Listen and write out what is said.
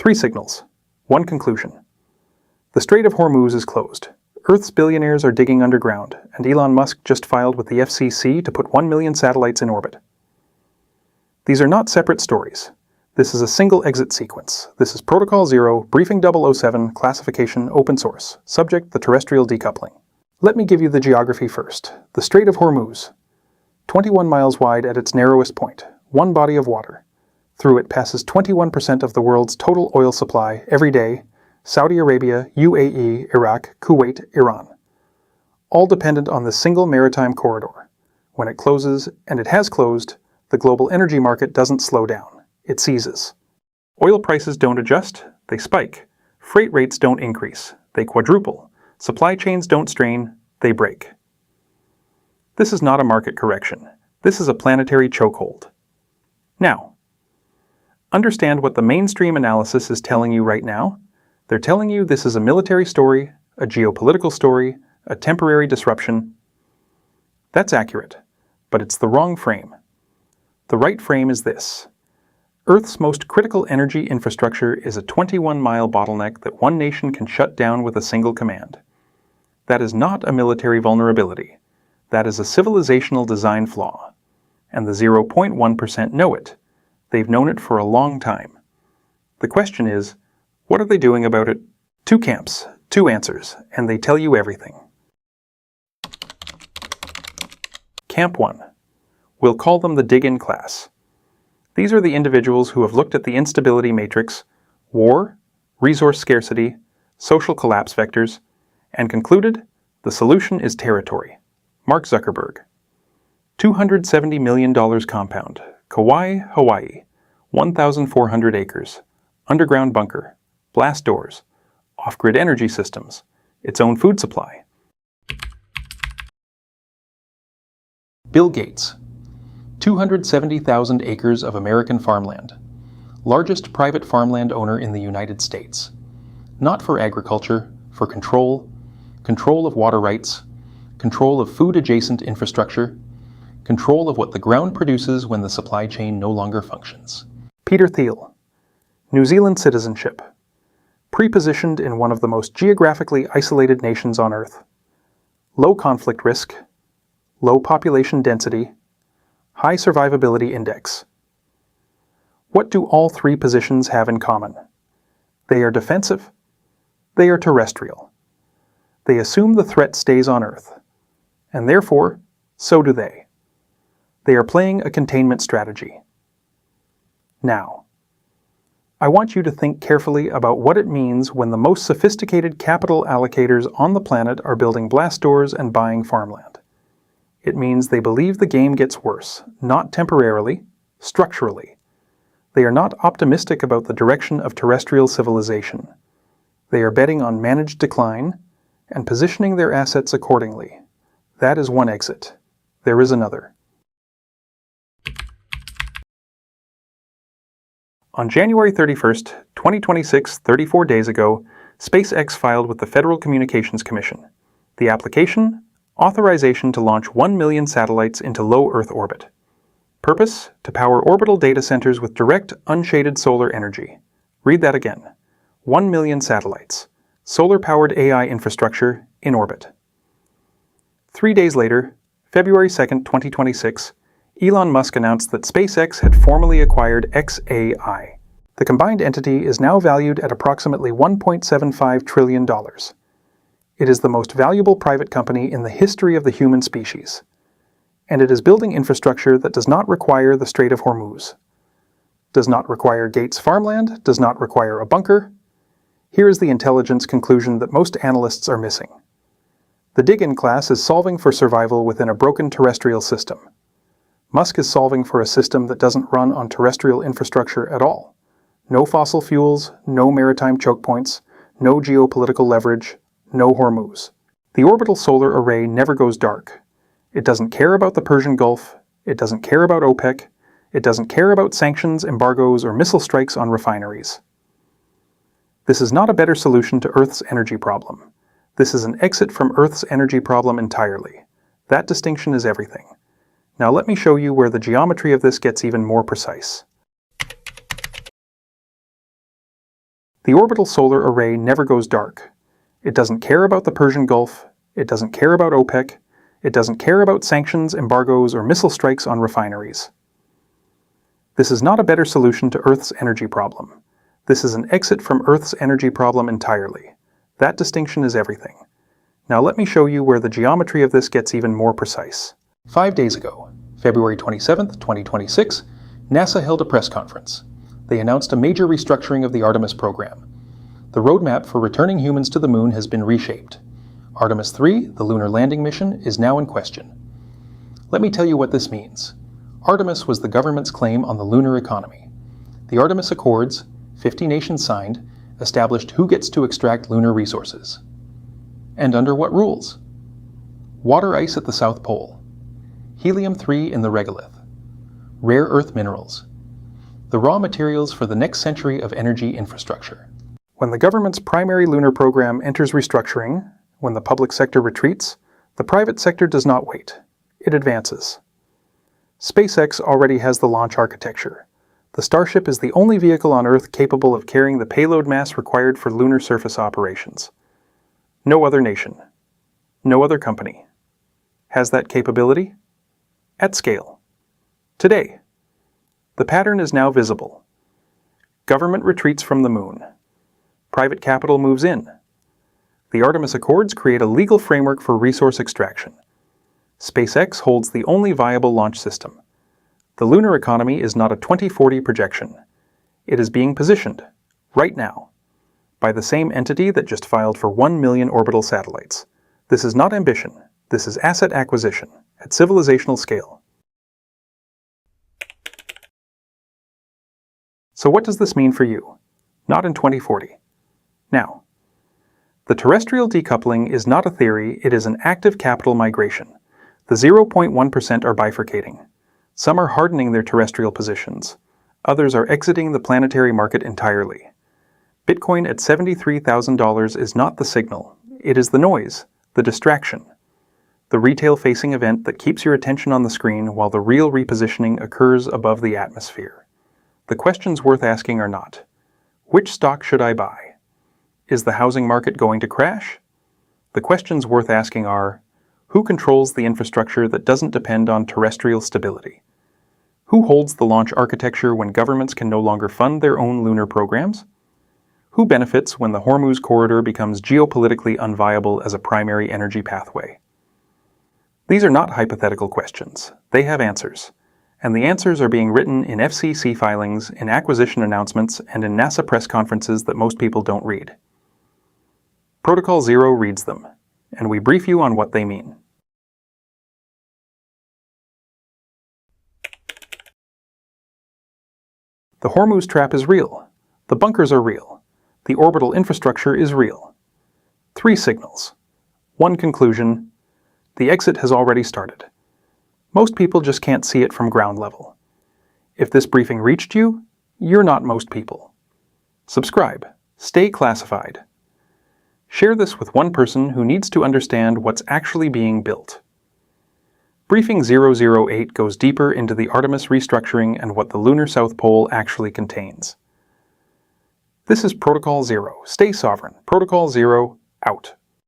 3 signals. 1 conclusion. The Strait of Hormuz is closed. Earth's billionaires are digging underground, and Elon Musk just filed with the FCC to put 1 million satellites in orbit. These are not separate stories. This is a single exit sequence. This is Protocol 0, Briefing 007, Classification, Open Source, Subject, the Terrestrial Decoupling. Let me give you the geography first. The Strait of Hormuz. 21 miles wide at its narrowest point, one body of water. Through it passes 21% of the world's total oil supply every day: Saudi Arabia, UAE, Iraq, Kuwait, Iran. All dependent on this single maritime corridor. When it closes, and it has closed, the global energy market doesn't slow down. It seizes. Oil prices don't adjust, they spike. Freight rates don't increase, they quadruple. Supply chains don't strain, they break. This is not a market correction. This is a planetary chokehold. Now, understand what the mainstream analysis is telling you right now. They're telling you this is a military story, a geopolitical story, a temporary disruption. That's accurate, but it's the wrong frame. The right frame is this. Earth's most critical energy infrastructure is a 21-mile bottleneck that one nation can shut down with a single command. That is not a military vulnerability. That is a civilizational design flaw. And the 0.1% know it. They've known it for a long time. The question is, what are they doing about it? 2 camps, 2 answers, and they tell you everything. Camp 1. We'll call them the dig-in class. These are the individuals who have looked at the instability matrix, war, resource scarcity, social collapse vectors, and concluded the solution is territory. Mark Zuckerberg. $270 million compound, Kauai, Hawaii, 1,400 acres, underground bunker, blast doors, off-grid energy systems, its own food supply. Bill Gates. 270,000 acres of American farmland. Largest private farmland owner in the United States. Not for agriculture, for control of water rights, control of food-adjacent infrastructure, control of what the ground produces when the supply chain no longer functions. Peter Thiel. New Zealand citizenship. Pre-positioned in one of the most geographically isolated nations on Earth. Low conflict risk, low population density, high survivability index. What do all 3 positions have in common? They are defensive. They are terrestrial. They assume the threat stays on Earth. And therefore, so do they. They are playing a containment strategy. Now, I want you to think carefully about what it means when the most sophisticated capital allocators on the planet are building blast doors and buying farmland. It means they believe the game gets worse, not temporarily, structurally. They are not optimistic about the direction of terrestrial civilization. They are betting on managed decline and positioning their assets accordingly. That is one exit. There is another. On January 31st, 2026, 34 days ago, SpaceX filed with the Federal Communications Commission. The application? Authorization to launch 1 million satellites into low Earth orbit. Purpose? To power orbital data centers with direct, unshaded solar energy. Read that again. 1 million satellites. Solar-powered AI infrastructure in orbit. 3 days later, February 2nd, 2026, Elon Musk announced that SpaceX had formally acquired xAI. The combined entity is now valued at approximately $1.75 trillion. It is the most valuable private company in the history of the human species. And it is building infrastructure that does not require the Strait of Hormuz. Does not require Gates' farmland, does not require a bunker. Here is the intelligence conclusion that most analysts are missing. The dig-in class is solving for survival within a broken terrestrial system. Musk is solving for a system that doesn't run on terrestrial infrastructure at all. No fossil fuels, no maritime choke points, no geopolitical leverage, no Hormuz. The orbital solar array never goes dark. It doesn't care about the Persian Gulf, it doesn't care about OPEC, it doesn't care about sanctions, embargoes, or missile strikes on refineries. This is not a better solution to Earth's energy problem. This is an exit from Earth's energy problem entirely. That distinction is everything. Now let me show you where the geometry of this gets even more precise. The orbital solar array never goes dark. It doesn't care about the Persian Gulf, it doesn't care about OPEC, it doesn't care about sanctions, embargoes, or missile strikes on refineries. This is not a better solution to Earth's energy problem. This is an exit from Earth's energy problem entirely. That distinction is everything. Now let me show you where the geometry of this gets even more precise. 5 days ago, February 27, 2026, NASA held a press conference. They announced a major restructuring of the Artemis program. The roadmap for returning humans to the moon has been reshaped. Artemis 3, the lunar landing mission, is now in question. Let me tell you what this means. Artemis was the government's claim on the lunar economy. The Artemis Accords, 50 nations signed, established who gets to extract lunar resources. And under what rules? Water ice at the South Pole. Helium-3 in the regolith. Rare earth minerals. The raw materials for the next century of energy infrastructure. When the government's primary lunar program enters restructuring, when the public sector retreats, the private sector does not wait. It advances. SpaceX already has the launch architecture. The Starship is the only vehicle on Earth capable of carrying the payload mass required for lunar surface operations. No other nation, no other company, has that capability at scale. Today, the pattern is now visible. Government retreats from the moon. Private capital moves in. The Artemis Accords create a legal framework for resource extraction. SpaceX holds the only viable launch system. The lunar economy is not a 2040 projection. It is being positioned, right now, by the same entity that just filed for 1 million orbital satellites. This is not ambition. This is asset acquisition, at civilizational scale. So what does this mean for you? Not in 2040. Now, the terrestrial decoupling is not a theory, it is an active capital migration. The 0.1% are bifurcating. Some are hardening their terrestrial positions. Others are exiting the planetary market entirely. Bitcoin at $73,000 is not the signal. It is the noise, the distraction. The retail-facing event that keeps your attention on the screen while the real repositioning occurs above the atmosphere. The questions worth asking are not, which stock should I buy? Is the housing market going to crash? The questions worth asking are, who controls the infrastructure that doesn't depend on terrestrial stability? Who holds the launch architecture when governments can no longer fund their own lunar programs? Who benefits when the Hormuz corridor becomes geopolitically unviable as a primary energy pathway? These are not hypothetical questions. They have answers. And the answers are being written in FCC filings, in acquisition announcements, and in NASA press conferences that most people don't read. Protocol 0 reads them, and we brief you on what they mean. The Hormuz trap is real. The bunkers are real. The orbital infrastructure is real. 3 signals. 1 conclusion. The exit has already started. Most people just can't see it from ground level. If this briefing reached you, you're not most people. Subscribe. Stay classified. Share this with one person who needs to understand what's actually being built. Briefing 008 goes deeper into the Artemis restructuring and what the lunar South Pole actually contains. This is Protocol 0. Stay sovereign. Protocol 0, out.